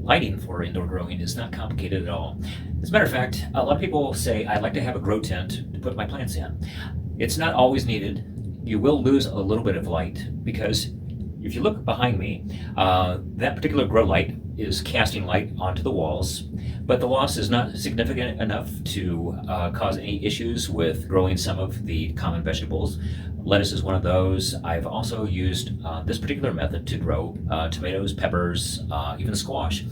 Lighting for indoor growing is not complicated at all. As a matter of fact, a lot of people say, I'd like to have a grow tent to put my plants in. It's not always needed. You will lose a little bit of light because if you look behind me, that particular grow light is casting light onto the walls, but the loss is not significant enough to cause any issues with growing some of the common vegetables. Lettuce is one of those. I've also used this particular method to grow tomatoes, peppers, even squash.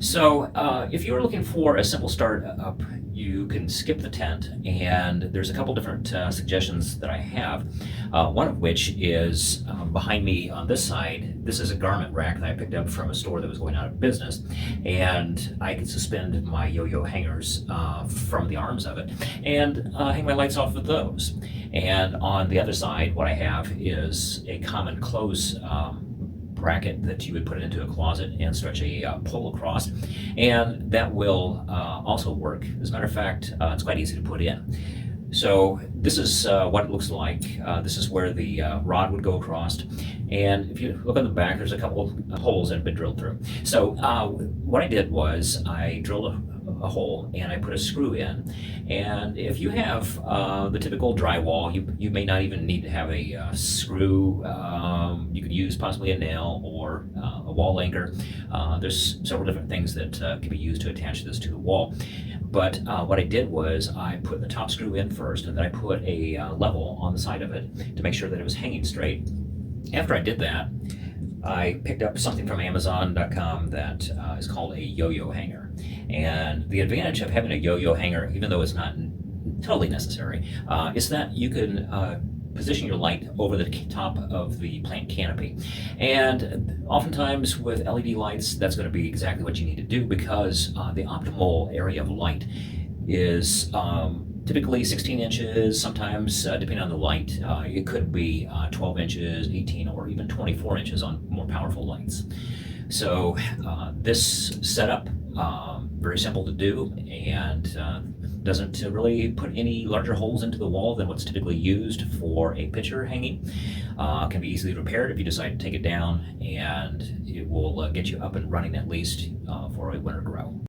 So if you're looking for a simple startup, you can skip the tent, and there's a couple different suggestions that I have. One of which is behind me on this side. This is a garment rack that I picked up from a store that was going out of business, and I can suspend my Yoyo hangers from the arms of it and hang my lights off of those. And on the other side, what I have is a common clothes bracket that you would put into a closet and stretch a pole across, and that will also work. As a matter of fact, it's quite easy to put in. So this is what it looks like. This is where the rod would go across, and if you look on the back, there's a couple of holes that have been drilled through. So what I did was I drilled a hole and I put a screw in, and if you have the typical drywall, you may not even need to have a screw. You could use possibly a nail or a wall anchor. There's several different things that can be used to attach this to the wall. But what I did was I put the top screw in first, and then I put a level on the side of it to make sure that it was hanging straight. After I did that, I picked up something from Amazon.com that is called a Yoyo Hanger. And the advantage of having a Yoyo Hanger, even though it's not totally necessary, is that you can position your light over the top of the plant canopy. And oftentimes with LED lights, that's going to be exactly what you need to do, because the optimal area of light is typically 16 inches, sometimes depending on the light, it could be 12 inches, 18, or even 24 inches on more powerful lights. So this setup, very simple to do, and doesn't really put any larger holes into the wall than what's typically used for a picture hanging. Can be easily repaired if you decide to take it down, and it will get you up and running at least for a winter grow.